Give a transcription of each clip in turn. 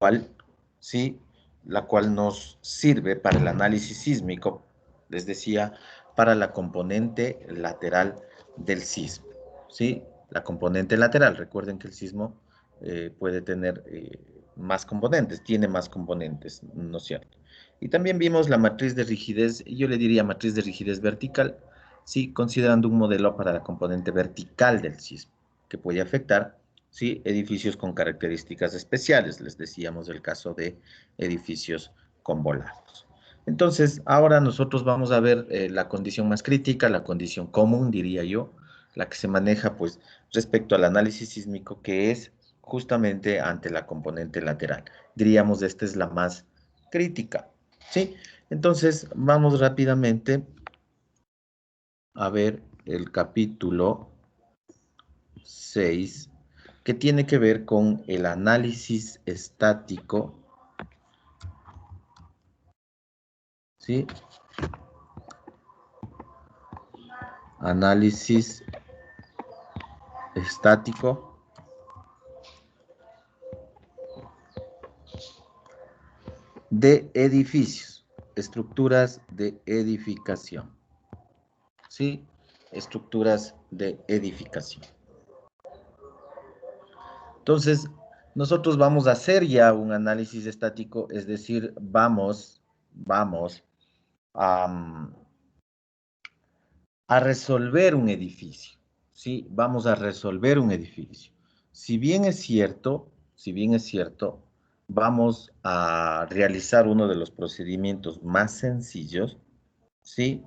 cual, ¿sí? La cual nos sirve para el análisis sísmico, les decía, para la componente lateral del sismo, ¿sí? La componente lateral, recuerden que el sismo puede tener más componentes, tiene más componentes, ¿no es cierto? Y también vimos la matriz de rigidez, yo le diría matriz de rigidez vertical, sí, considerando un modelo para la componente vertical del sismo, que puede afectar, sí, edificios con características especiales. Les decíamos el caso de edificios con volados. Entonces, ahora nosotros vamos a ver la condición más crítica, la condición común, diría yo, la que se maneja, pues, respecto al análisis sísmico, que es justamente ante la componente lateral. Diríamos, esta es la más crítica, ¿sí? Entonces, vamos rápidamente a ver el capítulo 6, que tiene que ver con el análisis estático, ¿sí? Análisis estático de edificios, estructuras de edificación, ¿sí? Estructuras de edificación. Entonces, nosotros vamos a hacer ya un análisis estático, es decir, vamos a, a resolver un edificio, ¿sí? Vamos a resolver un edificio. Si bien es cierto, vamos a realizar uno de los procedimientos más sencillos, ¿sí?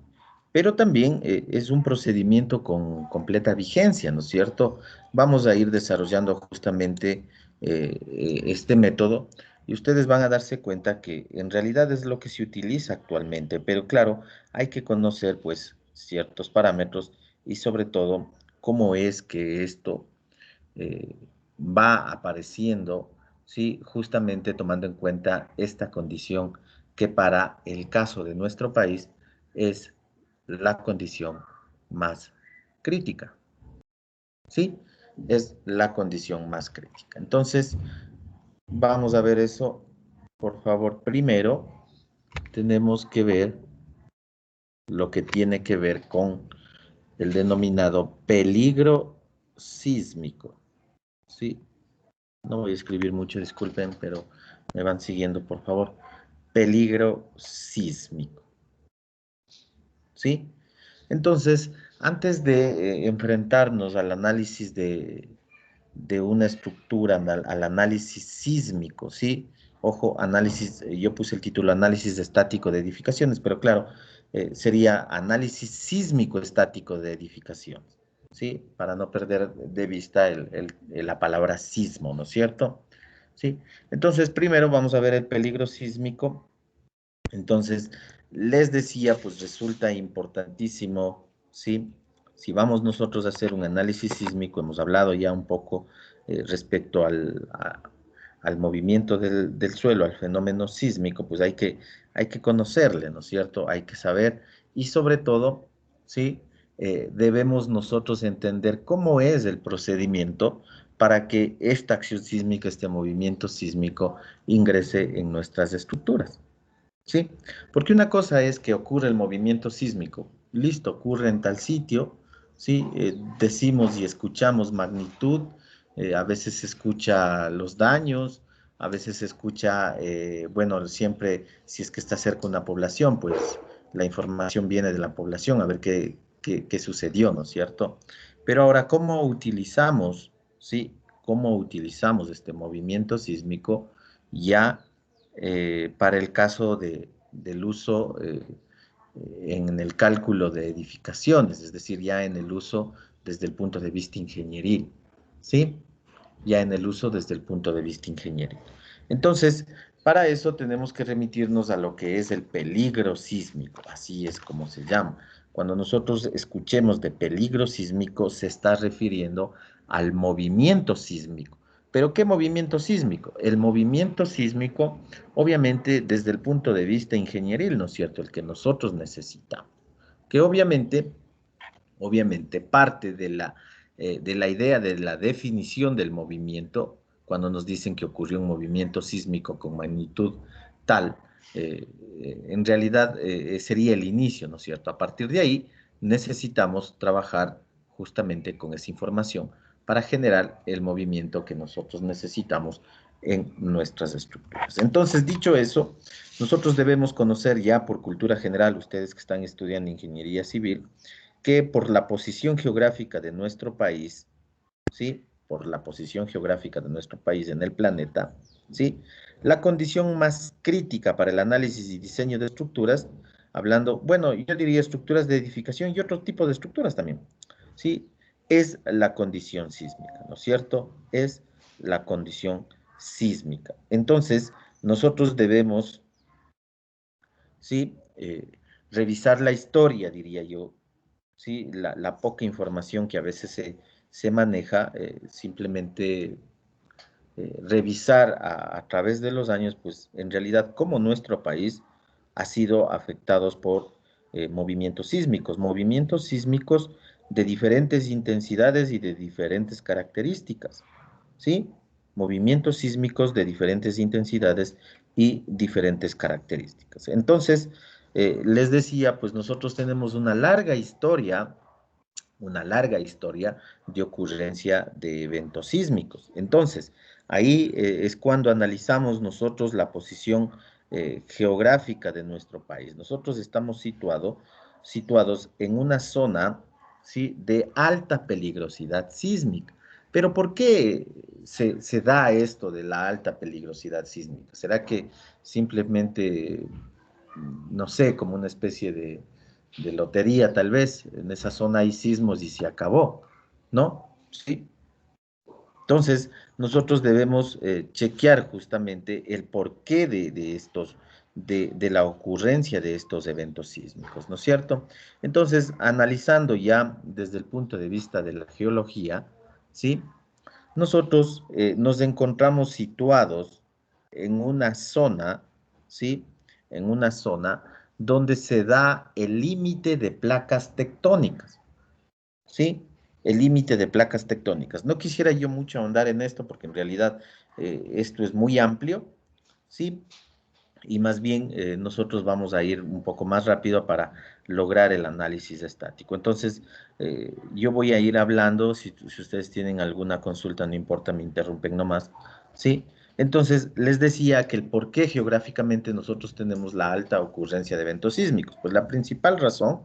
Pero también es un procedimiento con completa vigencia, ¿no es cierto? Vamos a ir desarrollando justamente este método y ustedes van a darse cuenta que en realidad es lo que se utiliza actualmente, pero claro, hay que conocer pues ciertos parámetros y sobre todo cómo es que esto eh, va apareciendo, ¿sí? Justamente tomando en cuenta esta condición que para el caso de nuestro país es la condición más crítica, ¿sí? Es la condición más crítica. Entonces, vamos a ver eso, por favor. Primero, tenemos que ver lo que tiene que ver con el denominado peligro sísmico, ¿sí? No voy a escribir mucho, disculpen, pero me van siguiendo, por favor. Peligro sísmico, ¿sí? Entonces, antes de enfrentarnos al análisis de una estructura, al análisis sísmico, ¿sí? Ojo, análisis, yo puse el título análisis estático de edificaciones, pero claro, sería análisis sísmico estático de edificaciones, ¿sí? Para no perder de vista la palabra sismo, ¿no es cierto? ¿Sí? Entonces, primero vamos a ver el peligro sísmico. Entonces, les decía, pues resulta importantísimo, ¿sí? Si vamos nosotros a hacer un análisis sísmico, hemos hablado ya un poco respecto al movimiento del suelo, al fenómeno sísmico, pues hay que conocerle, ¿no es cierto? Hay que saber y sobre todo, ¿sí? Debemos nosotros entender cómo es el procedimiento para que esta acción sísmica, este movimiento sísmico, ingrese en nuestras estructuras. Sí, porque una cosa es que ocurre el movimiento sísmico, listo, ocurre en tal sitio, sí, decimos y escuchamos magnitud, a veces se escucha los daños, a veces se escucha, bueno, siempre si es que está cerca una población, pues la información viene de la población, a ver qué sucedió, ¿no es cierto? Pero ahora, ¿cómo utilizamos, sí, cómo utilizamos este movimiento sísmico ya para el caso del uso en el cálculo de edificaciones, es decir, ya en el uso desde el punto de vista ingenieril, ¿sí? Ya en el uso desde el punto de vista ingenieril. Entonces, para eso tenemos que remitirnos a lo que es el peligro sísmico, así es como se llama. Cuando nosotros escuchemos de peligro sísmico, se está refiriendo al movimiento sísmico. ¿Pero qué movimiento sísmico? El movimiento sísmico, obviamente, desde el punto de vista ingenieril, ¿no es cierto? El que nosotros necesitamos. Que obviamente parte de la idea de la definición del movimiento cuando nos dicen que ocurrió un movimiento sísmico con magnitud tal, en realidad sería el inicio, ¿no es cierto? A partir de ahí necesitamos trabajar justamente con esa información para generar el movimiento que nosotros necesitamos en nuestras estructuras. Entonces, dicho eso, nosotros debemos conocer ya por cultura general, ustedes que están estudiando ingeniería civil, que por la posición geográfica de nuestro país, ¿sí? Por la posición geográfica de nuestro país en el planeta, ¿sí? La condición más crítica para el análisis y diseño de estructuras, hablando, bueno, yo diría estructuras de edificación y otro tipo de estructuras también, ¿sí? Es la condición sísmica, ¿no es cierto? Es la condición sísmica. Entonces, nosotros debemos, ¿sí? Revisar la historia, diría yo, ¿sí? La poca información que a veces se maneja, simplemente revisar a través de los años, pues en realidad cómo nuestro país ha sido afectados por movimientos sísmicos de diferentes intensidades y de diferentes características, ¿sí? Movimientos sísmicos de diferentes intensidades y diferentes características. Entonces, les decía, pues nosotros tenemos una larga historia de ocurrencia de eventos sísmicos. Entonces, ahí es cuando analizamos nosotros la posición geográfica de nuestro país. Nosotros estamos situados en una zona, ¿sí?, de alta peligrosidad sísmica. Pero ¿por qué se da esto de la alta peligrosidad sísmica? ¿Será que simplemente, no sé, como una especie de lotería tal vez, en esa zona hay sismos y se acabó, ¿no? Sí. Entonces, nosotros debemos chequear justamente el porqué de estos, de la ocurrencia de estos eventos sísmicos, ¿no es cierto? Entonces, analizando ya desde el punto de vista de la geología, ¿sí? Nosotros nos encontramos situados en una zona, ¿sí? En una zona donde se da el límite de placas tectónicas, ¿sí? El límite de placas tectónicas. No quisiera yo mucho ahondar en esto porque en realidad esto es muy amplio, ¿sí? Y más bien nosotros vamos a ir un poco más rápido para lograr el análisis estático. Entonces, yo voy a ir hablando, si ustedes tienen alguna consulta, no importa, me interrumpen nomás, ¿sí? Entonces, les decía que el por qué geográficamente nosotros tenemos la alta ocurrencia de eventos sísmicos. Pues la principal razón,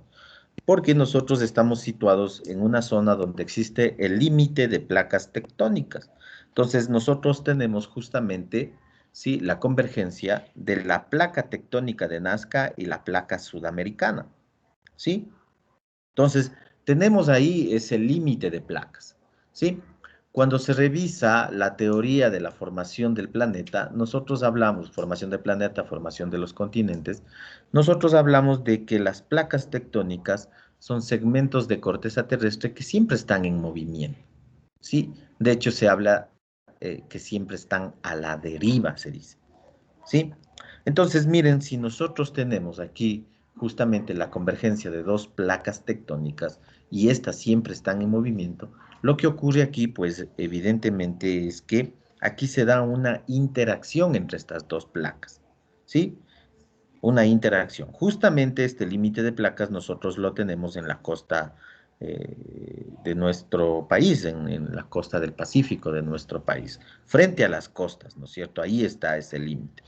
porque nosotros estamos situados en una zona donde existe el límite de placas tectónicas. Entonces, nosotros tenemos justamente, ¿sí?, la convergencia de la placa tectónica de Nazca y la placa sudamericana, ¿sí? Entonces, tenemos ahí ese límite de placas, ¿sí? Cuando se revisa la teoría de la formación del planeta, nosotros hablamos, formación del planeta, formación de los continentes, nosotros hablamos de que las placas tectónicas son segmentos de corteza terrestre que siempre están en movimiento, ¿sí? De hecho, se habla que siempre están a la deriva, se dice. ¿Sí? Entonces, miren, si nosotros tenemos aquí justamente la convergencia de dos placas tectónicas y estas siempre están en movimiento, lo que ocurre aquí, pues evidentemente es que aquí se da una interacción entre estas dos placas, ¿sí? Una interacción. Justamente este límite de placas nosotros lo tenemos en la costa de nuestro país, en la costa del Pacífico de nuestro país, frente a las costas, ¿no es cierto? Ahí está ese límite.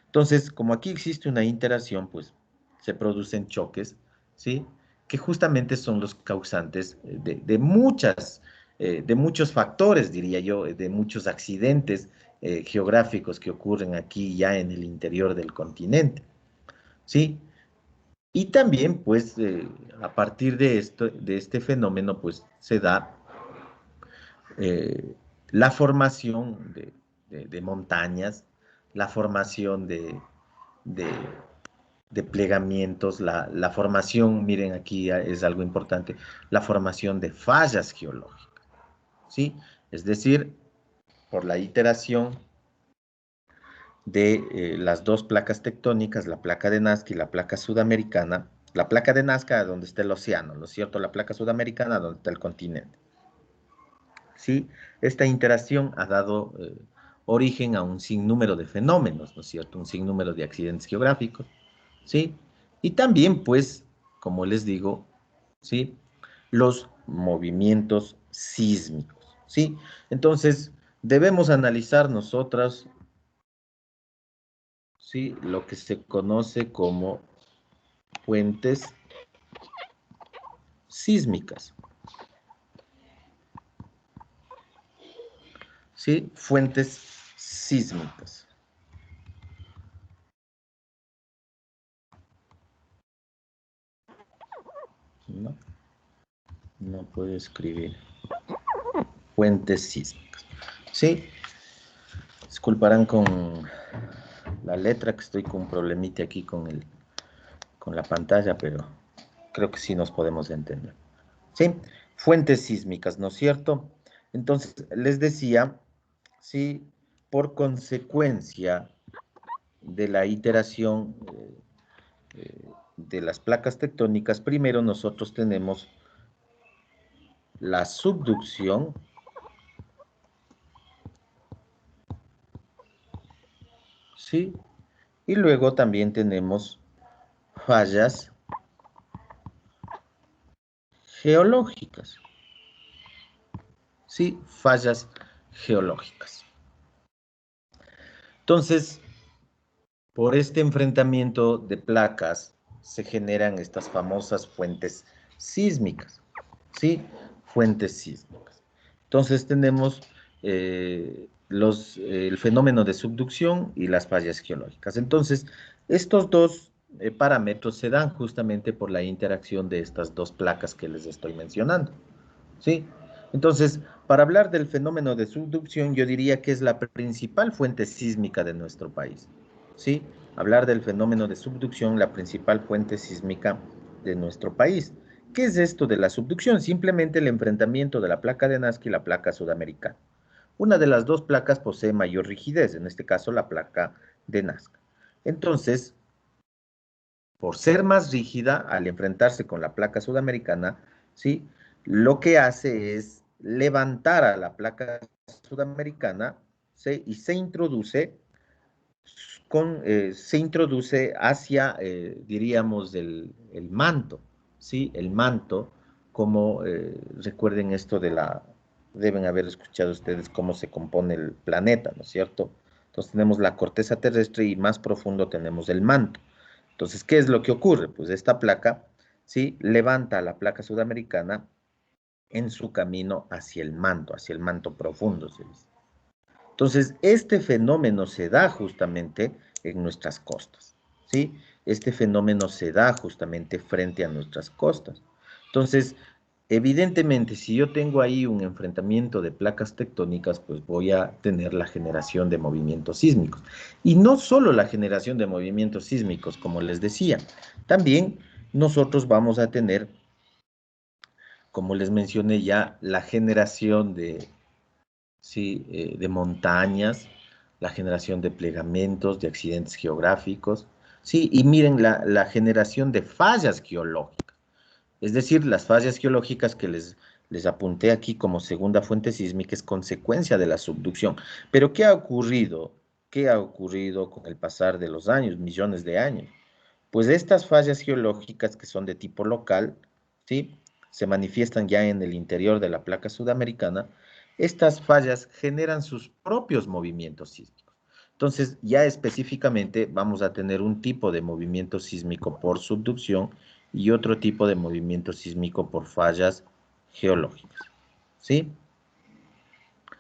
Entonces, como aquí existe una interacción, pues se producen choques, ¿sí? Que justamente son los causantes de muchos factores, diría yo, de muchos accidentes geográficos que ocurren aquí ya en el interior del continente, ¿sí? Y también, pues, a partir de esto, de este fenómeno, pues, se da eh, la formación de montañas, la formación de, de plegamientos, la formación, miren aquí es algo importante, la formación de fallas geológicas, ¿sí? Es decir, por la iteración de las dos placas tectónicas, la placa de Nazca y la placa sudamericana, la placa de Nazca donde está el océano, ¿no es cierto? La placa sudamericana donde está el continente, ¿sí? Esta interacción ha dado origen a un sinnúmero de fenómenos, ¿no es cierto? Un sinnúmero de accidentes geográficos, ¿sí? Y también, pues, como les digo, ¿sí? Los movimientos sísmicos, ¿sí? Entonces, debemos analizar nosotras, ¿sí? Lo que se conoce como fuentes sísmicas, ¿sí? Fuentes sísmicas. No, no puedo escribir. Fuentes sísmicas. Sí, disculparán con la letra que estoy con un problemita aquí con la pantalla, pero creo que sí nos podemos entender. Sí, fuentes sísmicas, ¿no es cierto? Entonces, les decía, sí, por consecuencia de la iteración de las placas tectónicas, primero nosotros tenemos la subducción, ¿sí? Y luego también tenemos fallas geológicas, ¿sí? Fallas geológicas. Entonces, por este enfrentamiento de placas se generan estas famosas fuentes sísmicas, ¿sí? Fuentes sísmicas. Entonces tenemos el fenómeno de subducción y las fallas geológicas. Entonces, estos dos parámetros se dan justamente por la interacción de estas dos placas que les estoy mencionando, ¿sí? Entonces, para hablar del fenómeno de subducción, yo diría que es la principal fuente sísmica de nuestro país, ¿sí? Hablar del fenómeno de subducción, la principal fuente sísmica de nuestro país. ¿Qué es esto de la subducción? Simplemente el enfrentamiento de la placa de Nazca y la placa sudamericana. Una de las dos placas posee mayor rigidez, en este caso la placa de Nazca. Entonces, por ser más rígida, al enfrentarse con la placa sudamericana, ¿sí? Lo que hace es levantar a la placa sudamericana, ¿sí? Y se introduce hacia, diríamos, el manto, ¿sí? El manto, como recuerden esto deben haber escuchado ustedes cómo se compone el planeta, ¿no es cierto? Entonces tenemos la corteza terrestre y más profundo tenemos el manto. Entonces, ¿qué es lo que ocurre? Pues esta placa, ¿sí? Levanta a la placa sudamericana en su camino hacia el manto profundo, se dice. Entonces, este fenómeno se da justamente en nuestras costas, ¿sí? Este fenómeno se da justamente frente a nuestras costas. Entonces, evidentemente, si yo tengo ahí un enfrentamiento de placas tectónicas, pues voy a tener la generación de movimientos sísmicos. Y no solo la generación de movimientos sísmicos, como les decía, también nosotros vamos a tener, como les mencioné ya, la generación ¿sí? De montañas, la generación de plegamentos, de accidentes geográficos, ¿sí? Y miren la generación de fallas geológicas, es decir, las fallas geológicas que les apunté aquí como segunda fuente sísmica es consecuencia de la subducción. Pero ¿qué ha ocurrido? ¿Qué ha ocurrido con el pasar de los años, millones de años? Pues estas fallas geológicas que son de tipo local, ¿sí? Se manifiestan ya en el interior de la placa sudamericana. Estas fallas generan sus propios movimientos sísmicos. Entonces, ya específicamente vamos a tener un tipo de movimiento sísmico por subducción y otro tipo de movimiento sísmico por fallas geológicas, ¿sí?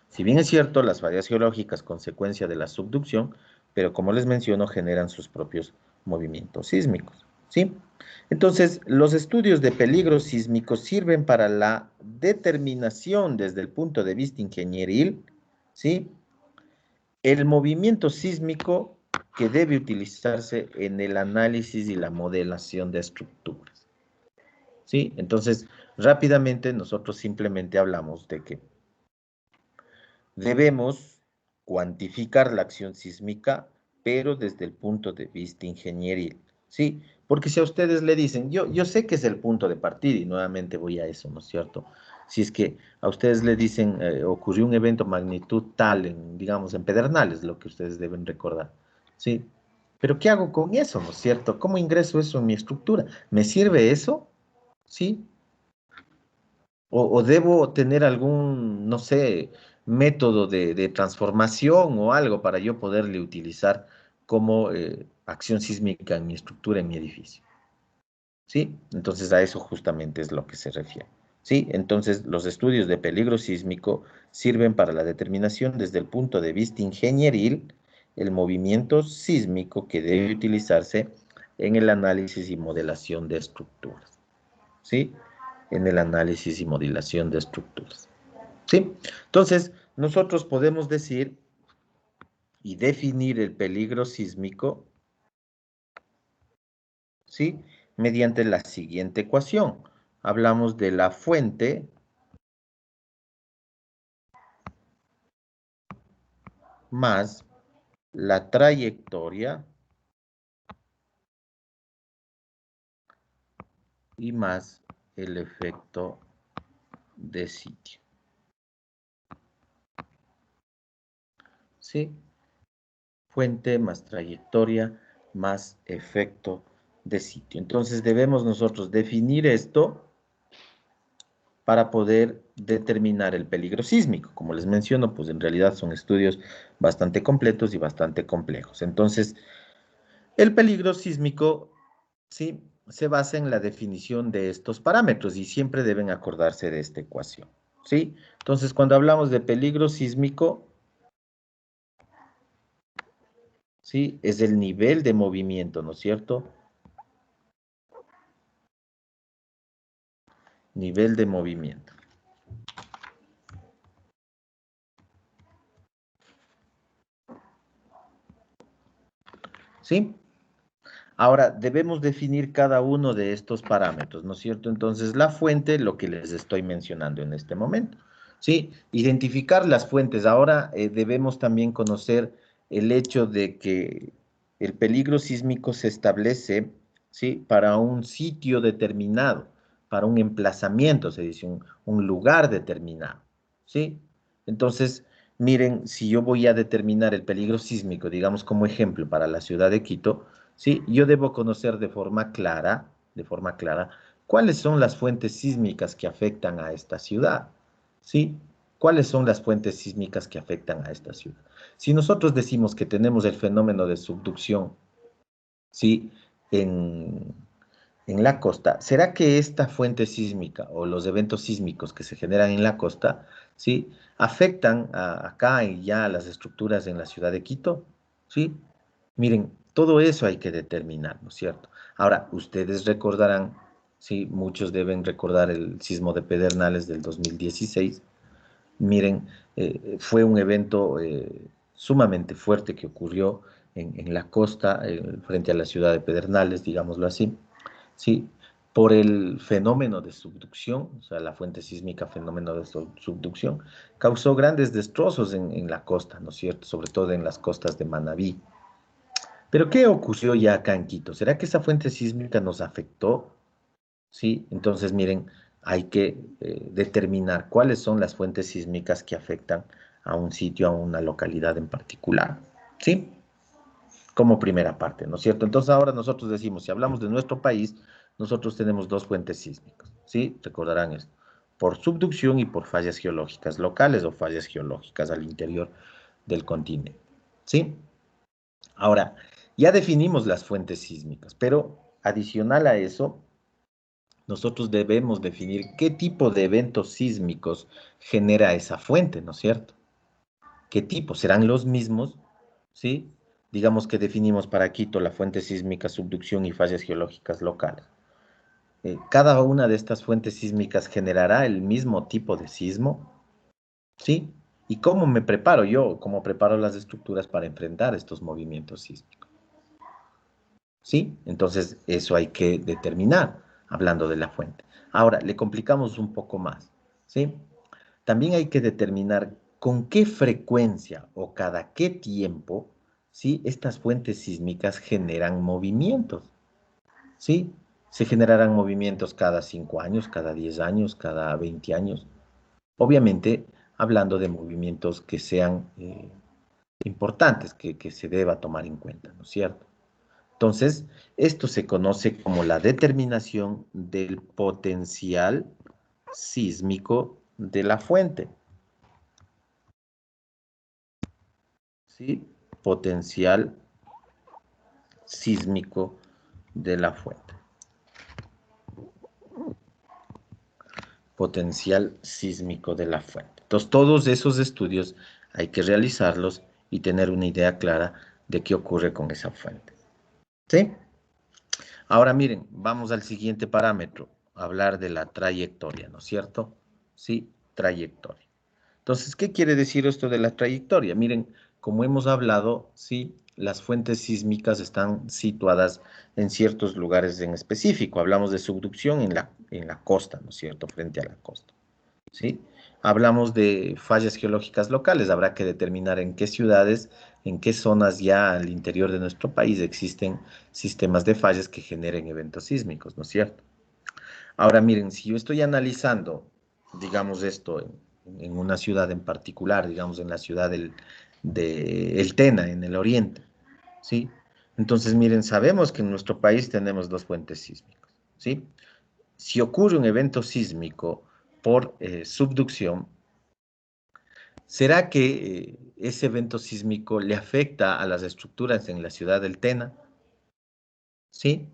Si bien es cierto, las fallas geológicas consecuencia de la subducción, pero como les menciono, generan sus propios movimientos sísmicos, ¿sí? Entonces, los estudios de peligro sísmico sirven para la determinación desde el punto de vista ingenieril, ¿sí? El movimiento sísmico que debe utilizarse en el análisis y la modelación de estructuras, ¿sí? Entonces, rápidamente nosotros simplemente hablamos de que debemos cuantificar la acción sísmica, pero desde el punto de vista ingenieril, ¿sí? Porque si a ustedes le dicen, yo sé que es el punto de partida, y nuevamente voy a eso, ¿no es cierto? Si es que a ustedes le dicen, ocurrió un evento magnitud tal, digamos, en Pedernales, lo que ustedes deben recordar, ¿sí? Pero ¿qué hago con eso, no es cierto? ¿Cómo ingreso eso en mi estructura? ¿Me sirve eso? ¿Sí? O debo tener algún, no sé, método de transformación o algo para yo poderle utilizar como acción sísmica en mi estructura, en mi edificio. ¿Sí? Entonces a eso justamente es lo que se refiere. ¿Sí? Entonces los estudios de peligro sísmico sirven para la determinación desde el punto de vista ingenieril el movimiento sísmico que debe utilizarse en el análisis y modelación de estructuras. ¿Sí? En el análisis y modelación de estructuras. ¿Sí? Entonces, nosotros podemos decir y definir el peligro sísmico, ¿sí? Mediante la siguiente ecuación. Hablamos de la fuente más la trayectoria y más el efecto de sitio. ¿Sí? Fuente más trayectoria más efecto de sitio. Entonces debemos nosotros definir esto para poder determinar el peligro sísmico. Como les menciono, pues en realidad son estudios bastante completos y bastante complejos. Entonces, el peligro sísmico, sí, se basa en la definición de estos parámetros y siempre deben acordarse de esta ecuación, ¿sí? Entonces, cuando hablamos de peligro sísmico, ¿sí? Es el nivel de movimiento, ¿no es cierto? Nivel de movimiento, ¿sí? Ahora, debemos definir cada uno de estos parámetros, ¿no es cierto? Entonces, la fuente, lo que les estoy mencionando en este momento, ¿sí? Identificar las fuentes. Ahora, debemos también conocer el hecho de que el peligro sísmico se establece, ¿sí? Para un sitio determinado, para un emplazamiento, se dice, un lugar determinado, ¿sí? Entonces, miren, si yo voy a determinar el peligro sísmico, digamos como ejemplo para la ciudad de Quito, ¿sí? Yo debo conocer de forma clara, cuáles son las fuentes sísmicas que afectan a esta ciudad, ¿sí? ¿Cuáles son las fuentes sísmicas que afectan a esta ciudad? Si nosotros decimos que tenemos el fenómeno de subducción, ¿sí? En, en la costa, ¿será que esta fuente sísmica o los eventos sísmicos que se generan en la costa, ¿sí? Afectan acá y ya a las estructuras en la ciudad de Quito? ¿Sí? Miren, todo eso hay que determinar, ¿no es cierto? Ahora, ustedes recordarán, sí, muchos deben recordar el sismo de Pedernales del 2016. Miren, fue un evento sumamente fuerte que ocurrió en la costa, frente a la ciudad de Pedernales, digámoslo así, sí, por el fenómeno de subducción, o sea, la fuente sísmica, fenómeno de subducción, causó grandes destrozos en la costa, ¿no es cierto? Sobre todo en las costas de Manabí. Pero ¿qué ocurrió ya acá en Quito? ¿Será que esa fuente sísmica nos afectó? Sí, entonces miren, hay que determinar cuáles son las fuentes sísmicas que afectan a un sitio, a una localidad en particular. ¿Sí? Como primera parte, ¿no es cierto? Entonces ahora nosotros decimos, si hablamos de nuestro país, nosotros tenemos dos fuentes sísmicas. ¿Sí? Recordarán esto. Por subducción y por fallas geológicas locales o fallas geológicas al interior del continente. ¿Sí? Ahora, ya definimos las fuentes sísmicas, pero adicional a eso, nosotros debemos definir qué tipo de eventos sísmicos genera esa fuente, ¿no es cierto? ¿Qué tipo? ¿Serán los mismos? ¿Sí? Digamos que definimos para Quito la fuente sísmica, subducción y fallas geológicas locales. ¿Cada una de estas fuentes sísmicas generará el mismo tipo de sismo? ¿Sí? ¿Y cómo me preparo yo? ¿Cómo preparo las estructuras para enfrentar estos movimientos sísmicos? ¿Sí? Entonces, eso hay que determinar, hablando de la fuente. Ahora, le complicamos un poco más, ¿sí? También hay que determinar con qué frecuencia o cada qué tiempo, ¿sí? Estas fuentes sísmicas generan movimientos, ¿sí? Se generarán movimientos cada 5 años, cada 10 años, cada 20 años. Obviamente, hablando de movimientos que sean importantes, que se deba tomar en cuenta, ¿no es cierto? Entonces, esto se conoce como la determinación del potencial sísmico de la fuente, ¿sí? Potencial sísmico de la fuente. Potencial sísmico de la fuente. Entonces, todos esos estudios hay que realizarlos y tener una idea clara de qué ocurre con esa fuente. ¿Sí? Ahora miren, vamos al siguiente parámetro, hablar de la trayectoria, ¿no es cierto? Sí, trayectoria. Entonces, ¿qué quiere decir esto de la trayectoria? Miren, como hemos hablado, sí, las fuentes sísmicas están situadas en ciertos lugares en específico. Hablamos de subducción en la costa, ¿no es cierto? Frente a la costa, ¿sí? Hablamos de fallas geológicas locales. Habrá que determinar en qué ciudades, en qué zonas ya al interior de nuestro país existen sistemas de fallas que generen eventos sísmicos, ¿no es cierto? Ahora miren, si yo estoy analizando, digamos esto, en una ciudad en particular, digamos en la ciudad de El Tena, en el oriente, ¿sí? Entonces miren, sabemos que en nuestro país tenemos dos fuentes sísmicas, ¿sí? Si ocurre un evento sísmico por subducción, ¿será que ese evento sísmico le afecta a las estructuras en la ciudad del Tena? ¿Sí?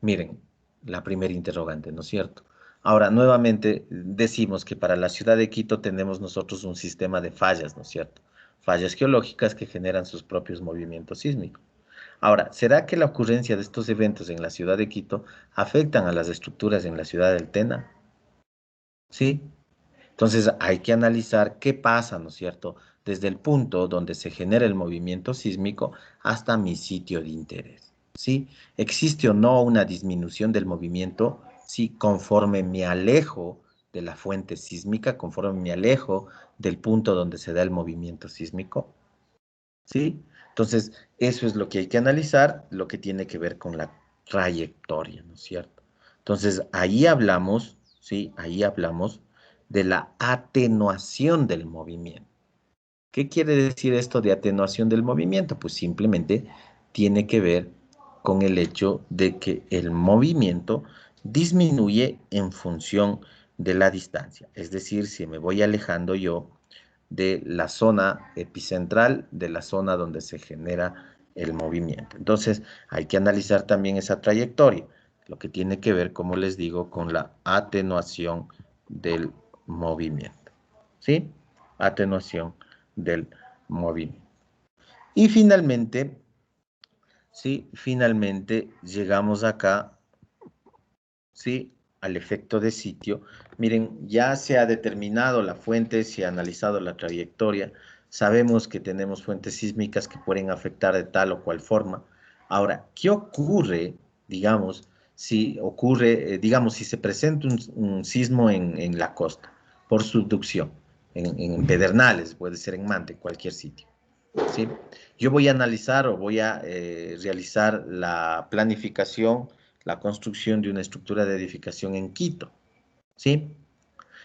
Miren, la primera interrogante, ¿no es cierto? Ahora, nuevamente decimos que para la ciudad de Quito tenemos nosotros un sistema de fallas, ¿no es cierto? Fallas geológicas que generan sus propios movimientos sísmicos. Ahora, ¿será que la ocurrencia de estos eventos en la ciudad de Quito afectan a las estructuras en la ciudad del Tena? ¿Sí? Entonces hay que analizar qué pasa, ¿no es cierto? Desde el punto donde se genera el movimiento sísmico hasta mi sitio de interés, ¿sí? ¿Existe o no una disminución del movimiento? Sí, conforme me alejo de la fuente sísmica, conforme me alejo del punto donde se da el movimiento sísmico, ¿sí? Entonces, eso es lo que hay que analizar, lo que tiene que ver con la trayectoria, ¿no es cierto? Entonces, ahí hablamos, ¿sí? Ahí hablamos de la atenuación del movimiento. ¿Qué quiere decir esto de atenuación del movimiento? Pues simplemente tiene que ver con el hecho de que el movimiento disminuye en función de la distancia. Es decir, si me voy alejando yo de la zona epicentral, de la zona donde se genera el movimiento. Entonces, hay que analizar también esa trayectoria, lo que tiene que ver, como les digo, con la atenuación del movimiento. ¿Sí? Atenuación del movimiento. Y finalmente, sí, finalmente llegamos acá, sí, al efecto de sitio. Miren, ya se ha determinado la fuente, se ha analizado la trayectoria, sabemos que tenemos fuentes sísmicas que pueden afectar de tal o cual forma. Ahora, ¿qué ocurre, digamos, si ocurre, digamos, si se presenta un sismo en la costa por subducción, en Pedernales, puede ser en Mante, cualquier sitio? ¿Sí? Yo voy a analizar o voy a realizar la planificación, la construcción de una estructura de edificación en Quito, ¿sí?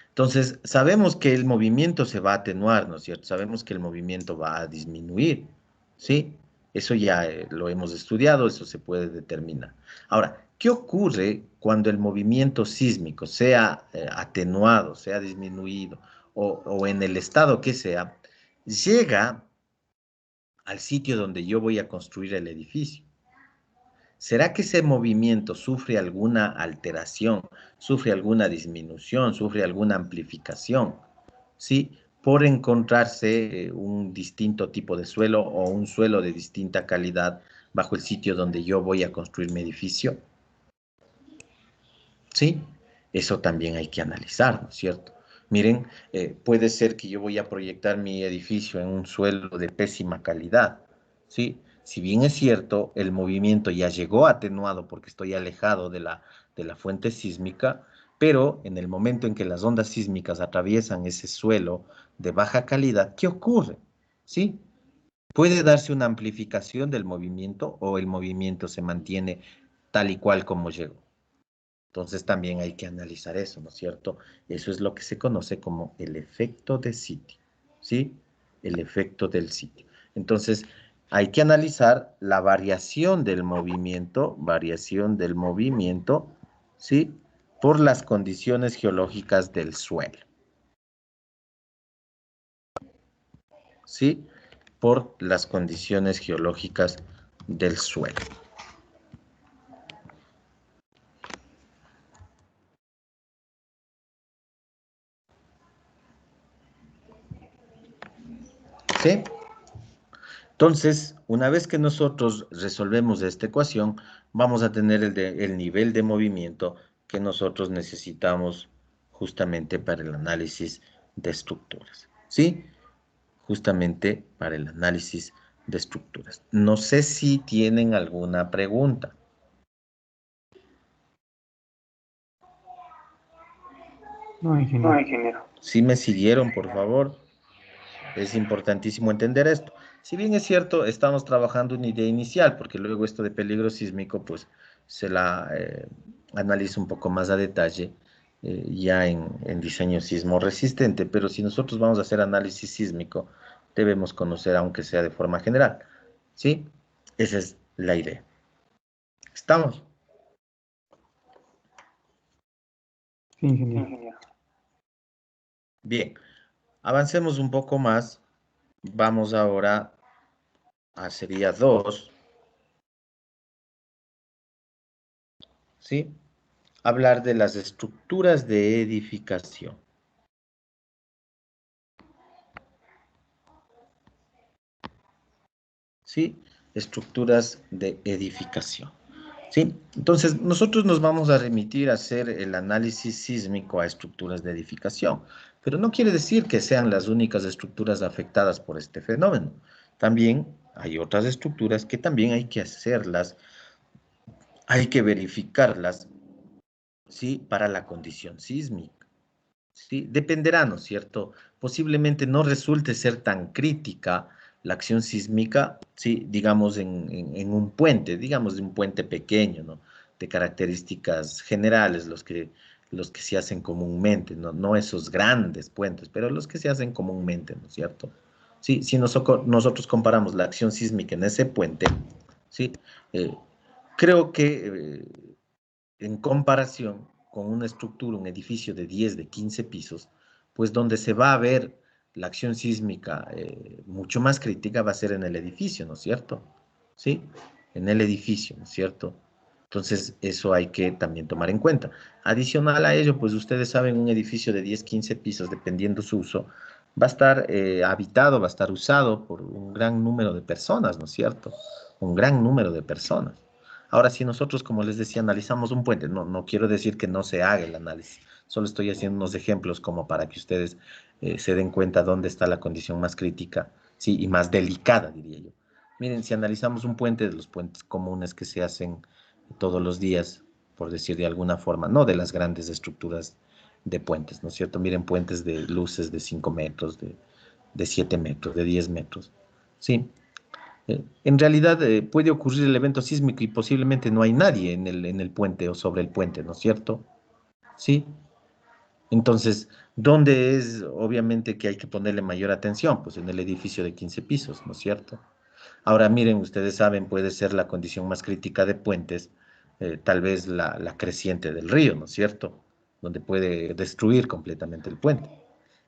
Entonces, sabemos que el movimiento se va a atenuar, ¿no es cierto? Sabemos que el movimiento va a disminuir, ¿sí? Eso ya lo hemos estudiado, eso se puede determinar. Ahora, ¿qué ocurre cuando el movimiento sísmico sea atenuado, sea disminuido o en el estado que sea, llega al sitio donde yo voy a construir el edificio? ¿Será que ese movimiento sufre alguna alteración, sufre alguna disminución, sufre alguna amplificación? ¿Sí? Por encontrarse un distinto tipo de suelo o un suelo de distinta calidad bajo el sitio donde yo voy a construir mi edificio. ¿Sí? Eso también hay que analizar, ¿no es cierto? Miren, puede ser que yo voy a proyectar mi edificio en un suelo de pésima calidad, ¿sí? Si bien es cierto, el movimiento ya llegó atenuado porque estoy alejado de la fuente sísmica, pero en el momento en que las ondas sísmicas atraviesan ese suelo de baja calidad, ¿qué ocurre? ¿Sí? Puede darse una amplificación del movimiento o el movimiento se mantiene tal y cual como llegó. Entonces también hay que analizar eso, ¿no es cierto? Eso es lo que se conoce como el efecto de sitio, ¿sí? El efecto del sitio. Entonces, hay que analizar la variación del movimiento, ¿sí? Por las condiciones geológicas del suelo, ¿sí? Por las condiciones geológicas del suelo. ¿Sí? Entonces, una vez que nosotros resolvemos esta ecuación, vamos a tener el nivel de movimiento que nosotros necesitamos justamente para el análisis de estructuras. ¿Sí? Justamente para el análisis de estructuras. No sé si tienen alguna pregunta. No, No, ingeniero. ingeniero. Si me siguieron, por favor. Es importantísimo entender esto. Si bien es cierto, estamos trabajando una idea inicial, porque luego esto de peligro sísmico, pues se la analiza un poco más a detalle ya en diseño sismo resistente, pero si nosotros vamos a hacer análisis sísmico, debemos conocer, aunque sea de forma general. ¿Sí? Esa es la idea. ¿Estamos? Sí, Sí, ingeniero. ingeniero. Bien, avancemos un poco más. Vamos ahora a sería 2, ¿sí? Hablar de las estructuras de edificación. ¿Sí? Estructuras de edificación. ¿Sí? Entonces, nosotros nos vamos a remitir a hacer el análisis sísmico a estructuras de edificación, pero no quiere decir que sean las únicas estructuras afectadas por este fenómeno. También hay otras estructuras que también hay que hacerlas, hay que verificarlas, ¿sí? Para la condición sísmica. ¿Sí? Dependerá, ¿no es cierto? Posiblemente no resulte ser tan crítica la acción sísmica, ¿sí? Digamos, en un puente, digamos, de un puente pequeño, ¿no? De características generales, los que se hacen comúnmente, ¿no? No esos grandes puentes, pero los que se hacen comúnmente, ¿no es cierto? Sí, si nosotros comparamos la acción sísmica en ese puente, ¿sí? Eh, creo que en comparación con una estructura, un edificio de 10, de 15 pisos, pues donde se va a ver la acción sísmica mucho más crítica va a ser en el edificio, ¿no es cierto? ¿Sí? En el edificio, ¿no es cierto? Entonces, eso hay que también tomar en cuenta. Adicional a ello, pues ustedes saben, un edificio de 10, 15 pisos, dependiendo su uso, va a estar habitado, va a estar usado por un gran número de personas, ¿no es cierto? Un gran número de personas. Ahora, si nosotros, como les decía, analizamos un puente, no quiero decir que no se haga el análisis, solo estoy haciendo unos ejemplos como para que ustedes se den cuenta dónde está la condición más crítica, sí, y más delicada, diría yo. Miren, si analizamos un puente de los puentes comunes que se hacen todos los días, por decir de alguna forma, no de las grandes estructuras de puentes, ¿no es cierto? Miren, puentes de luces de 5 metros, de 7 metros, de 10 metros, ¿sí? En realidad puede ocurrir el evento sísmico y posiblemente no hay nadie en el puente o sobre el puente, ¿no es cierto? Sí. Entonces, ¿dónde es obviamente que hay que ponerle mayor atención? Pues en el edificio de 15 pisos, ¿no es cierto? Ahora miren, ustedes saben, puede ser la condición más crítica de puentes, tal vez la creciente del río, ¿no es cierto? Donde puede destruir completamente el puente.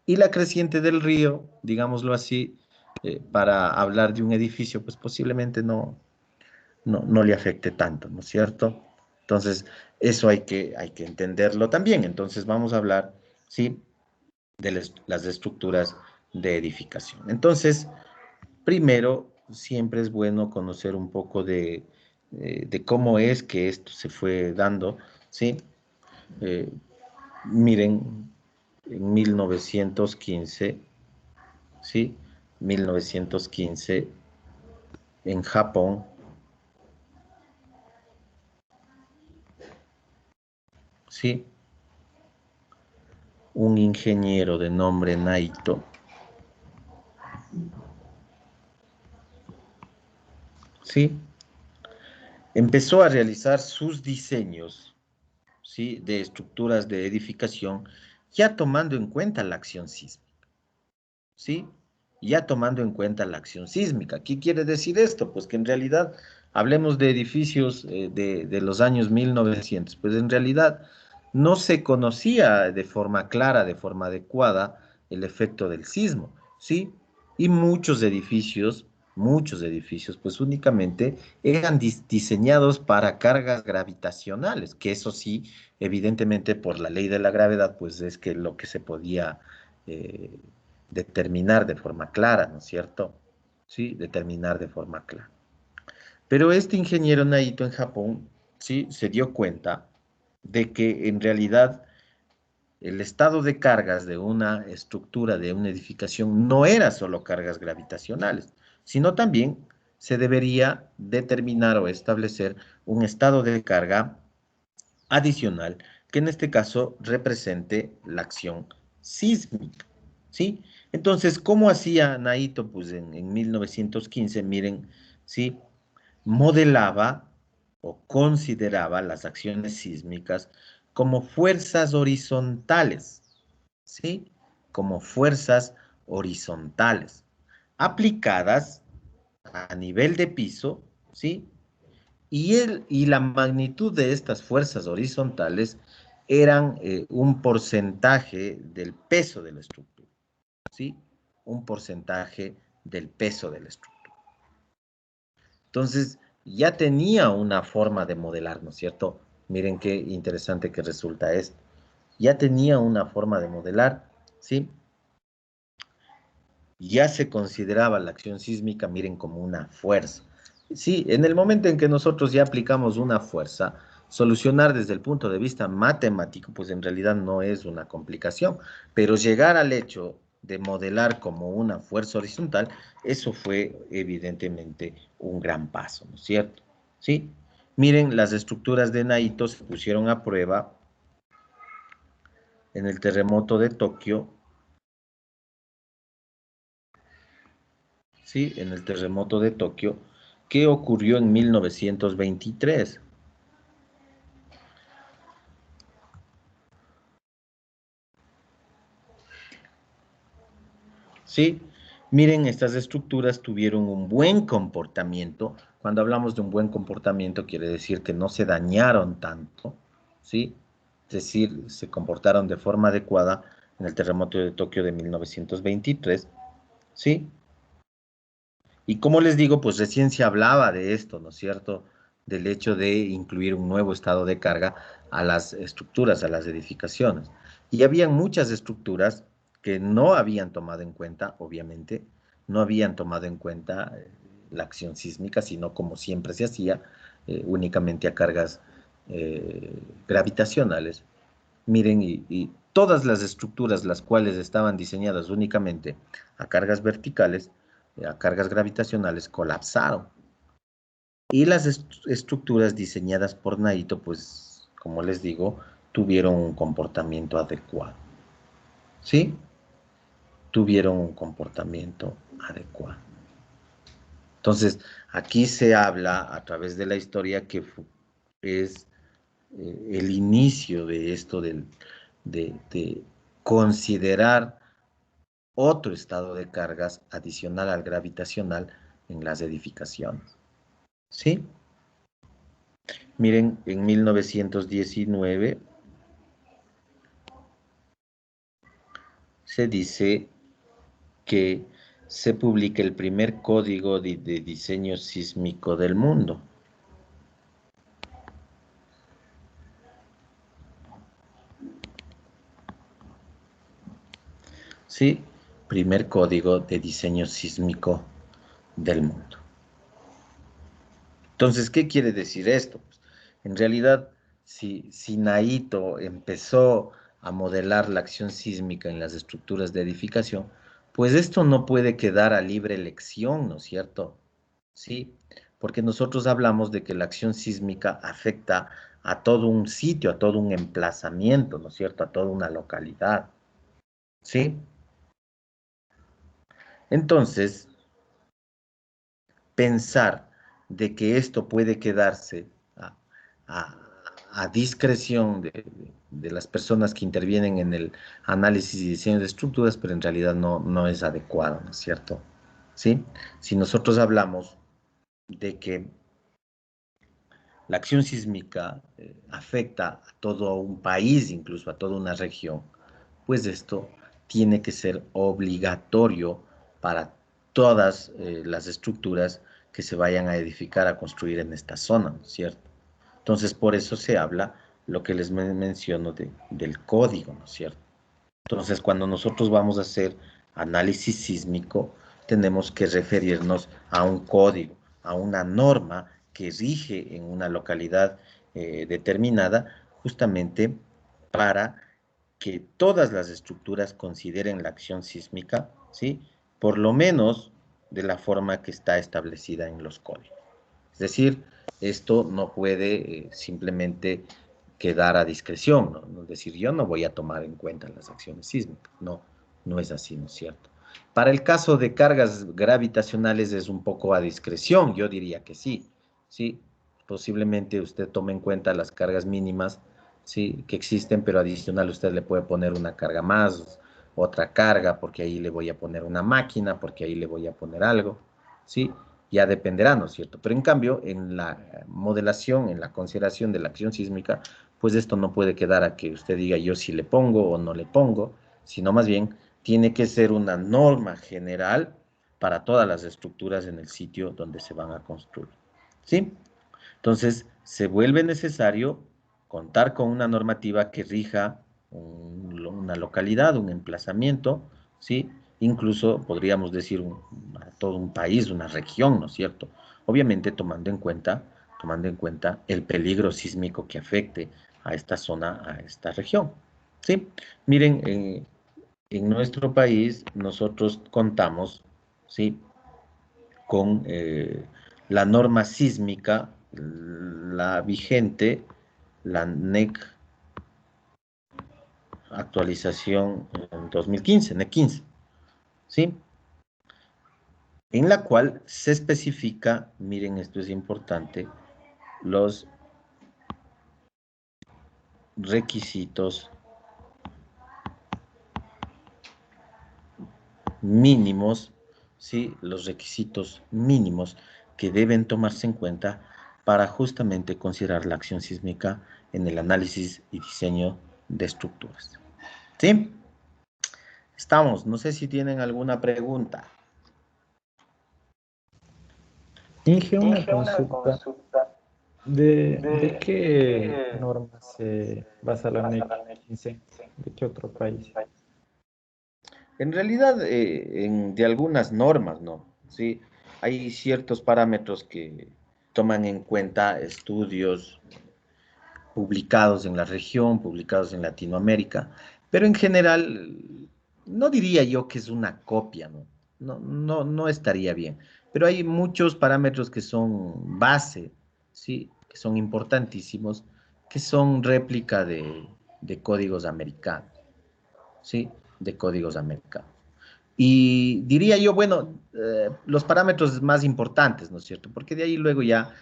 Y la creciente del río, digámoslo así, para hablar de un edificio, pues posiblemente no le afecte tanto, ¿no es cierto? Entonces, eso hay que entenderlo también. Entonces, vamos a hablar, ¿sí? De las estructuras de edificación. Entonces, primero, siempre es bueno conocer un poco de cómo es que esto se fue dando, ¿sí? Eh, miren, en 1915, ¿sí? 1915, en Japón, ¿sí? Un ingeniero de nombre Naito, ¿sí? Empezó a realizar sus diseños, ¿sí? De estructuras de edificación, ya tomando en cuenta la acción sísmica, ¿sí? Ya tomando en cuenta la acción sísmica. ¿Qué quiere decir esto? Pues que en realidad, hablemos de edificios de los años 1900, pues en realidad no se conocía de forma clara, de forma adecuada, el efecto del sismo, ¿sí? Y muchos edificios, pues únicamente eran diseñados para cargas gravitacionales, que eso sí, evidentemente por la ley de la gravedad, pues es que lo que se podía eh, determinar de forma clara, ¿no es cierto? Sí, determinar de forma clara. Pero este ingeniero Naito en Japón, sí, se dio cuenta de que en realidad el estado de cargas de una estructura, de una edificación, no era solo cargas gravitacionales, sino también se debería determinar o establecer un estado de carga adicional que en este caso represente la acción sísmica, ¿sí? Entonces, ¿cómo hacía Naito? Pues en 1915, miren, ¿sí? Modelaba o consideraba las acciones sísmicas como fuerzas horizontales, ¿sí? Como fuerzas horizontales, aplicadas a nivel de piso, ¿sí? Y la magnitud de estas fuerzas horizontales eran un porcentaje del peso de la estructura, ¿sí? Un porcentaje del peso de la estructura. Entonces, ya tenía una forma de modelar, ¿no es cierto? Miren qué interesante que resulta esto. Ya tenía una forma de modelar, ¿sí? Ya se consideraba la acción sísmica, miren, como una fuerza. Sí, en el momento en que nosotros ya aplicamos una fuerza, solucionar desde el punto de vista matemático, pues en realidad no es una complicación, pero llegar al hecho de modelar como una fuerza horizontal, eso fue evidentemente un gran paso, ¿no es cierto? Sí, miren, las estructuras de Naito se pusieron a prueba en el terremoto de Tokio, sí, en el terremoto de Tokio, que ocurrió en 1923. Sí, miren, estas estructuras tuvieron un buen comportamiento. Cuando hablamos de un buen comportamiento, quiere decir que no se dañaron tanto, ¿sí? Es decir, se comportaron de forma adecuada en el terremoto de Tokio de 1923, ¿sí? Y como les digo, pues recién se hablaba de esto, ¿no es cierto? Del hecho de incluir un nuevo estado de carga a las estructuras, a las edificaciones. Y habían muchas estructuras que no habían tomado en cuenta, obviamente, no habían tomado en cuenta la acción sísmica, sino como siempre se hacía, únicamente a cargas gravitacionales. Miren, y todas las estructuras las cuales estaban diseñadas únicamente a cargas verticales, a cargas gravitacionales, colapsaron. Y las estructuras diseñadas por Naito, pues, como les digo, tuvieron un comportamiento adecuado. ¿Sí? Tuvieron un comportamiento adecuado. Entonces, aquí se habla a través de la historia que es el inicio de esto de considerar otro estado de cargas adicional al gravitacional en las edificaciones. ¿Sí? Miren, en 1919 se dice que se publica el primer código de diseño sísmico del mundo. ¿Sí? Primer código de diseño sísmico del mundo. Entonces, ¿qué quiere decir esto? Pues, en realidad, si Naito empezó a modelar la acción sísmica en las estructuras de edificación, pues esto no puede quedar a libre elección, ¿no es cierto? Sí, porque nosotros hablamos de que la acción sísmica afecta a todo un sitio, a todo un emplazamiento, ¿no es cierto? A toda una localidad, ¿sí? Entonces, pensar de que esto puede quedarse a, a- a discreción de las personas que intervienen en el análisis y diseño de estructuras, pero en realidad no es adecuado, ¿no es cierto? ¿Sí? Si nosotros hablamos de que la acción sísmica afecta a todo un país, incluso a toda una región, pues esto tiene que ser obligatorio para todas las estructuras que se vayan a edificar, a construir en esta zona, ¿no es cierto? Entonces, por eso se habla lo que les menciono del código, ¿no es cierto? Entonces, cuando nosotros vamos a hacer análisis sísmico, tenemos que referirnos a un código, a una norma que rige en una localidad determinada, justamente para que todas las estructuras consideren la acción sísmica, ¿sí? Por lo menos de la forma que está establecida en los códigos. Es decir, esto no puede simplemente quedar a discreción, ¿no? Es decir, yo no voy a tomar en cuenta las acciones sísmicas, no es así, ¿no es cierto? Para el caso de cargas gravitacionales es un poco a discreción, yo diría que sí, sí, posiblemente usted tome en cuenta las cargas mínimas, sí, que existen, pero adicional usted le puede poner una carga más, otra carga, porque ahí le voy a poner una máquina, porque ahí le voy a poner algo, sí, ya dependerá, ¿no es cierto? Pero en cambio, en la modelación, en la consideración de la acción sísmica, pues esto no puede quedar a que usted diga yo sí le pongo o no le pongo, sino más bien tiene que ser una norma general para todas las estructuras en el sitio donde se van a construir. ¿Sí? Entonces, se vuelve necesario contar con una normativa que rija una localidad, un emplazamiento, ¿sí? Incluso podríamos decir todo un país, una región, ¿no es cierto? Obviamente tomando en cuenta el peligro sísmico que afecte a esta zona, a esta región, ¿sí? Miren, en nuestro país nosotros contamos, ¿sí? Con la norma sísmica, la vigente, la NEC actualización en 2015, NEC 15, ¿sí? En la cual se especifica, miren, esto es importante, los requisitos mínimos, ¿sí? Los requisitos mínimos que deben tomarse en cuenta para justamente considerar la acción sísmica en el análisis y diseño de estructuras. ¿Sí? Estamos, no sé si tienen alguna pregunta. Inge, una Una consulta. consulta ¿De de qué qué norma se basa la pasa NEC la NEC. 15? ¿De qué otro país? En realidad, de algunas normas, ¿no? Sí, hay ciertos parámetros que toman en cuenta estudios publicados en la región, publicados en Latinoamérica, pero en general no diría yo que es una copia, ¿no? No estaría bien. Pero hay muchos parámetros que son base, ¿sí? Que son importantísimos, que son réplica de códigos americanos, ¿sí? De códigos americanos. Y diría yo, bueno, los parámetros más importantes, ¿no es cierto? Porque de ahí luego ya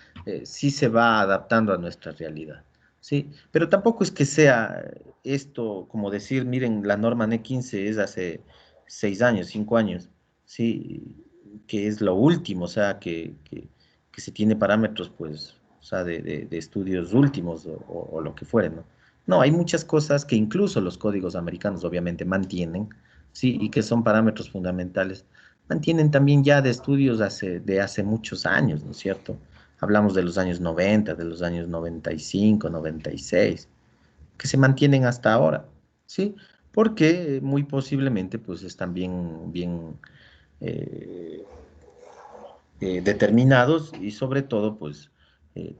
sí se va adaptando a nuestra realidad, ¿sí? Pero tampoco es que sea esto como decir, miren, la norma NE 15 es hace 6 años, 5 años, ¿sí? Que es lo último, o sea, que se tiene parámetros, pues, o sea, de estudios últimos o lo que fuere, ¿no? No, hay muchas cosas que incluso los códigos americanos obviamente mantienen, sí, y que son parámetros fundamentales, mantienen también ya de estudios de hace muchos años, ¿no es cierto? Hablamos de los años 90, de los años 95, 96, que se mantienen hasta ahora, ¿sí? Porque muy posiblemente pues están bien eh, determinados y sobre todo pues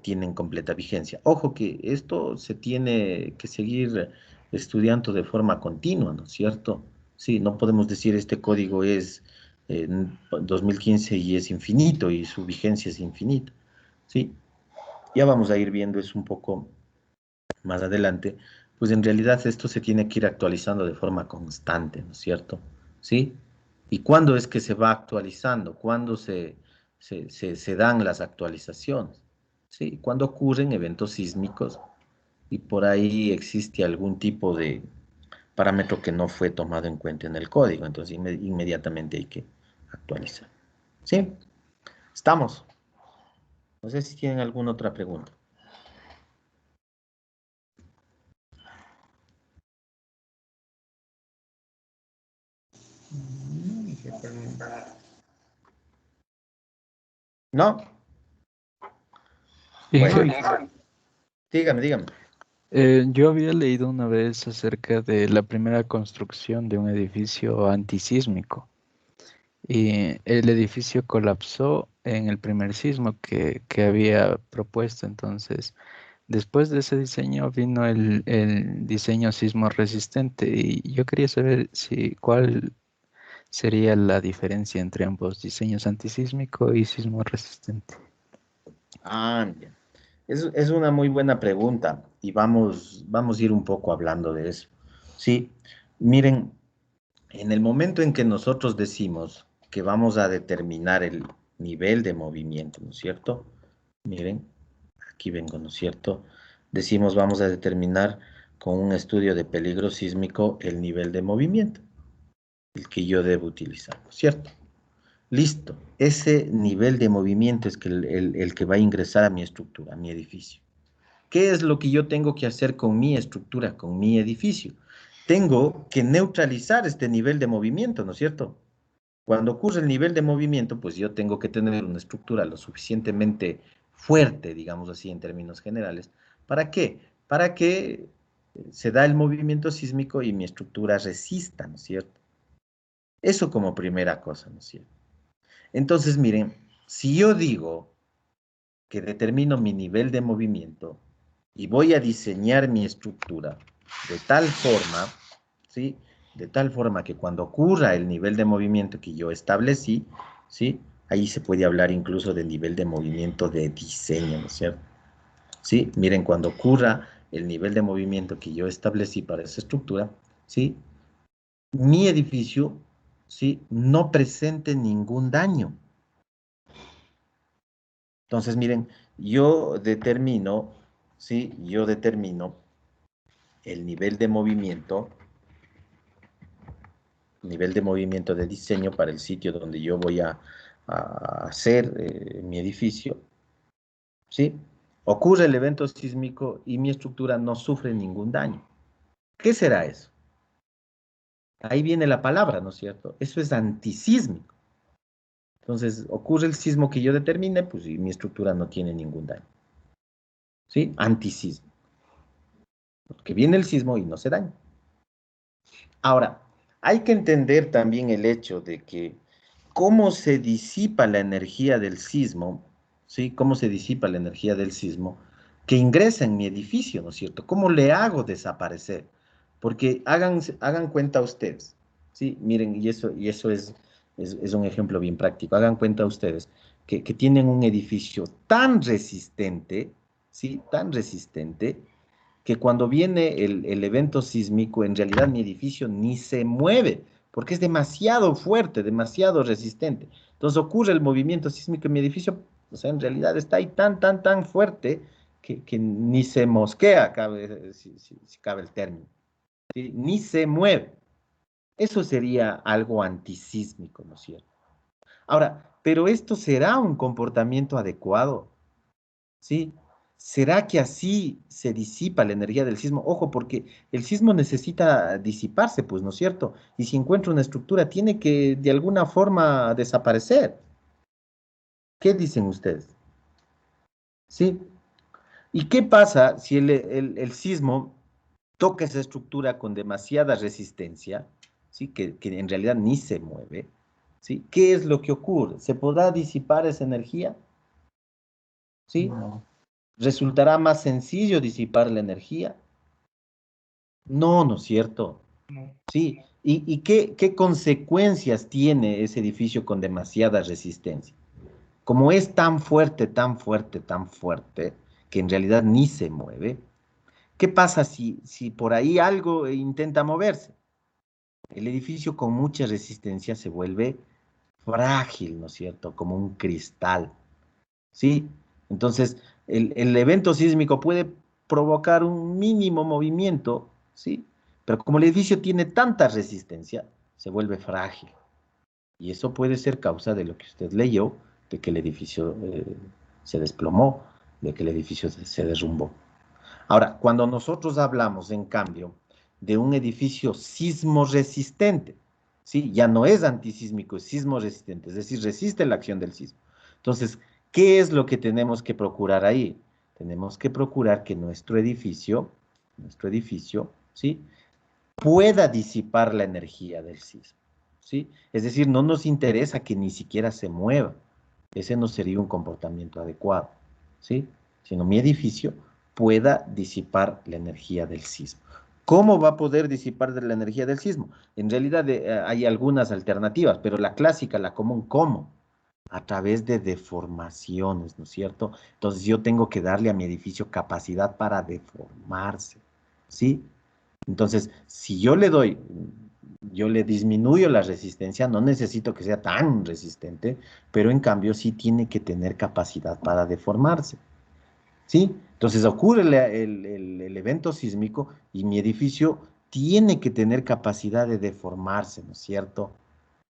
tienen completa vigencia. Ojo que esto se tiene que seguir estudiando de forma continua, ¿no es cierto? Sí, no podemos decir este código es 2015 y es infinito y su vigencia es infinita, ¿sí? Ya vamos a ir viendo eso un poco más adelante, pues en realidad esto se tiene que ir actualizando de forma constante, ¿no es cierto? ¿Sí? ¿Y cuándo es que se va actualizando? ¿Cuándo se dan las actualizaciones? ¿Sí? Cuando ocurren eventos sísmicos y por ahí existe algún tipo de parámetro que no fue tomado en cuenta en el código, entonces inmediatamente hay que actualizar. ¿Sí? Estamos. No sé si tienen alguna otra pregunta. ¿No? Bueno, Sí. dígame, dígame. Yo había leído una vez acerca de la primera construcción de un edificio antisísmico y el edificio colapsó en el primer sismo que había propuesto. Entonces, después de ese diseño vino el diseño sismo resistente y yo quería saber si cuál sería la diferencia entre ambos diseños antisísmico y sismo resistente. Ah, bien. Es una muy buena pregunta y vamos a ir un poco hablando de eso. Sí, miren, en el momento en que nosotros decimos que vamos a determinar el nivel de movimiento, ¿no es cierto? Miren, aquí vengo, ¿no es cierto? Decimos vamos a determinar con un estudio de peligro sísmico el nivel de movimiento, el que yo debo utilizar, ¿no es cierto? Listo, ese nivel de movimiento es que el que va a ingresar a mi estructura, a mi edificio. ¿Qué es lo que yo tengo que hacer con mi estructura, con mi edificio? Tengo que neutralizar este nivel de movimiento, ¿no es cierto? Cuando ocurre el nivel de movimiento, pues yo tengo que tener una estructura lo suficientemente fuerte, digamos así en términos generales. ¿Para qué? Para que se da el movimiento sísmico y mi estructura resista, ¿no es cierto? Eso como primera cosa, ¿no es cierto? Entonces, miren, si yo digo que determino mi nivel de movimiento y voy a diseñar mi estructura de tal forma, ¿sí? De tal forma que cuando ocurra el nivel de movimiento que yo establecí, ¿sí? Ahí se puede hablar incluso del nivel de movimiento de diseño, ¿no es cierto? ¿Sí? Miren, cuando ocurra el nivel de movimiento que yo establecí para esa estructura, ¿sí? Mi edificio, ¿sí? No presente ningún daño. Entonces, miren, yo determino, ¿sí? Yo determino el nivel de movimiento de diseño para el sitio donde yo voy a hacer mi edificio, ¿sí? Ocurre el evento sísmico y mi estructura no sufre ningún daño. ¿Qué será eso? Ahí viene la palabra, ¿no es cierto? Eso es antisísmico. Entonces, ocurre el sismo que yo determine, pues y mi estructura no tiene ningún daño, ¿sí? Antisísmico. Porque viene el sismo y no se daña. Ahora, hay que entender también el hecho de que cómo se disipa la energía del sismo, ¿sí? Cómo se disipa la energía del sismo que ingresa en mi edificio, ¿no es cierto? ¿Cómo le hago desaparecer? Porque hagan cuenta ustedes, ¿sí? Miren, y eso es un ejemplo bien práctico. Hagan cuenta ustedes que tienen un edificio tan resistente, ¿sí? Tan resistente que cuando viene el evento sísmico, en realidad mi edificio ni se mueve, porque es demasiado fuerte, demasiado resistente. Entonces ocurre el movimiento sísmico en mi edificio, o sea, en realidad está ahí tan fuerte que ni se mosquea, si cabe el término, ¿sí? Ni se mueve. Eso sería algo antisísmico, ¿no es cierto? Ahora, pero esto será un comportamiento adecuado. ¿Sí? ¿Será que así se disipa la energía del sismo? Ojo, porque el sismo necesita disiparse, pues, ¿no es cierto? Y si encuentra una estructura, tiene que de alguna forma desaparecer. ¿Qué dicen ustedes? ¿Sí? ¿Y qué pasa si el sismo toca esa estructura con demasiada resistencia? ¿Sí? Que en realidad ni se mueve. ¿Sí? ¿Qué es lo que ocurre? ¿Se podrá disipar esa energía? ¿Sí? No. ¿Resultará más sencillo disipar la energía? No, no es cierto. Sí. ¿Y qué consecuencias tiene ese edificio con demasiada resistencia? Como es tan fuerte, que en realidad ni se mueve, ¿qué pasa si por ahí algo intenta moverse? El edificio con mucha resistencia se vuelve frágil, ¿no es cierto? Como un cristal, ¿sí? Entonces, el evento sísmico puede provocar un mínimo movimiento, ¿sí? Pero como el edificio tiene tanta resistencia, se vuelve frágil. Y eso puede ser causa de lo que usted leyó, de que el edificio se desplomó, de que el edificio se derrumbó. Ahora, cuando nosotros hablamos, en cambio, de un edificio sismo resistente, ¿sí? Ya no es antisísmico, es sismo resistente, es decir, resiste la acción del sismo. Entonces, ¿qué es lo que tenemos que procurar ahí? Tenemos que procurar que nuestro edificio, ¿sí? Pueda disipar la energía del sismo, ¿sí? Es decir, no nos interesa que ni siquiera se mueva. Ese no sería un comportamiento adecuado, ¿sí? Sino mi edificio pueda disipar la energía del sismo. ¿Cómo va a poder disipar la energía del sismo? En realidad hay algunas alternativas, pero la clásica, la común, ¿cómo? A través de deformaciones, ¿no es cierto? Entonces yo tengo que darle a mi edificio capacidad para deformarse, ¿sí? Entonces, si yo le disminuyo la resistencia, no necesito que sea tan resistente, pero en cambio sí tiene que tener capacidad para deformarse, ¿sí? Entonces ocurre el evento sísmico y mi edificio tiene que tener capacidad de deformarse, ¿no es cierto?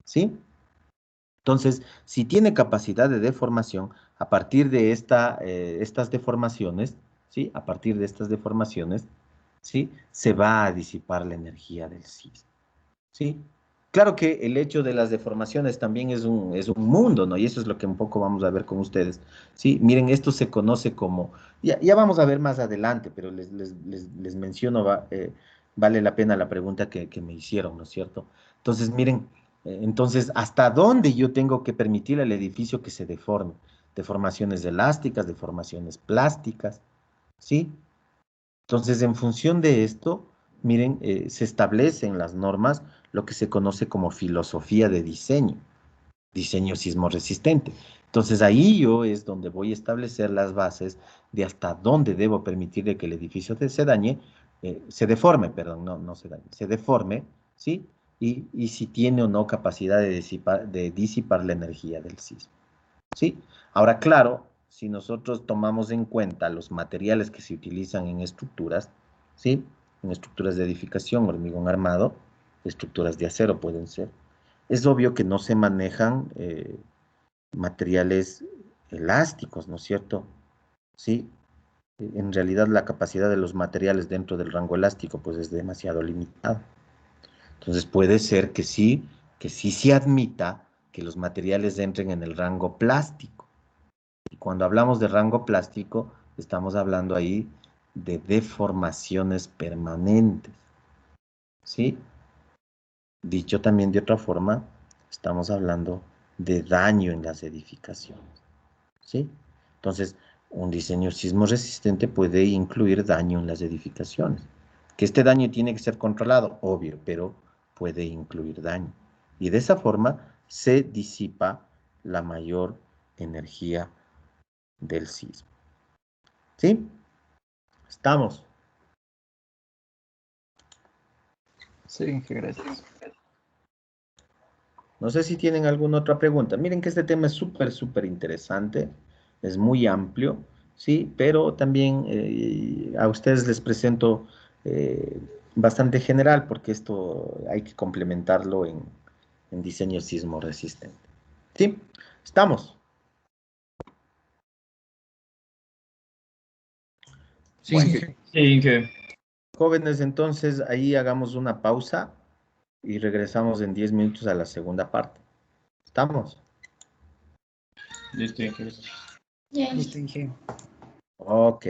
¿Sí? Entonces, si tiene capacidad de deformación, a partir de estas deformaciones, ¿sí? A partir de estas deformaciones, ¿sí? Se va a disipar la energía del sismo, ¿sí? Claro que el hecho de las deformaciones también es un mundo, ¿no? Y eso es lo que un poco vamos a ver con ustedes, ¿sí? Miren, esto se conoce como, ya vamos a ver más adelante, pero les menciono, vale la pena la pregunta que me hicieron, ¿no es cierto? Entonces, miren, entonces, ¿hasta dónde yo tengo que permitir al edificio que se deforme? Deformaciones elásticas, deformaciones plásticas, ¿sí? Entonces, en función de esto, miren, se establecen las normas, lo que se conoce como filosofía de diseño, diseño sismo resistente. Entonces, ahí yo es donde voy a establecer las bases de hasta dónde debo permitirle que el edificio se dañe, se deforme, perdón, no se dañe, se deforme, ¿sí? Y si tiene o no capacidad de disipar la energía del sismo. ¿Sí? Ahora, claro, si nosotros tomamos en cuenta los materiales que se utilizan en estructuras, ¿sí? En estructuras de edificación, hormigón armado, estructuras de acero pueden ser, es obvio que no se manejan materiales elásticos, ¿no es cierto? ¿Sí? En realidad la capacidad de los materiales dentro del rango elástico pues es demasiado limitada. Entonces puede ser que sí se admita que los materiales entren en el rango plástico. Y cuando hablamos de rango plástico, estamos hablando ahí de deformaciones permanentes, ¿sí? Dicho también de otra forma, estamos hablando de daño en las edificaciones, ¿sí? Entonces, un diseño sismo resistente puede incluir daño en las edificaciones. Que este daño tiene que ser controlado, obvio, pero puede incluir daño. Y de esa forma se disipa la mayor energía del sismo. ¿Sí? Estamos. Sí, gracias. No sé si tienen alguna otra pregunta. Miren que este tema es súper interesante. Es muy amplio, ¿sí? Pero también a ustedes les presento eh, bastante general porque esto hay que complementarlo en diseño sismo resistente. ¿Sí? Estamos. Sí, Bueno, Inge. Sí, Inge. jóvenes, entonces ahí hagamos una pausa y regresamos en 10 minutos a la segunda parte. ¿Estamos? Listo, Inge. Listo, Inge. Ok.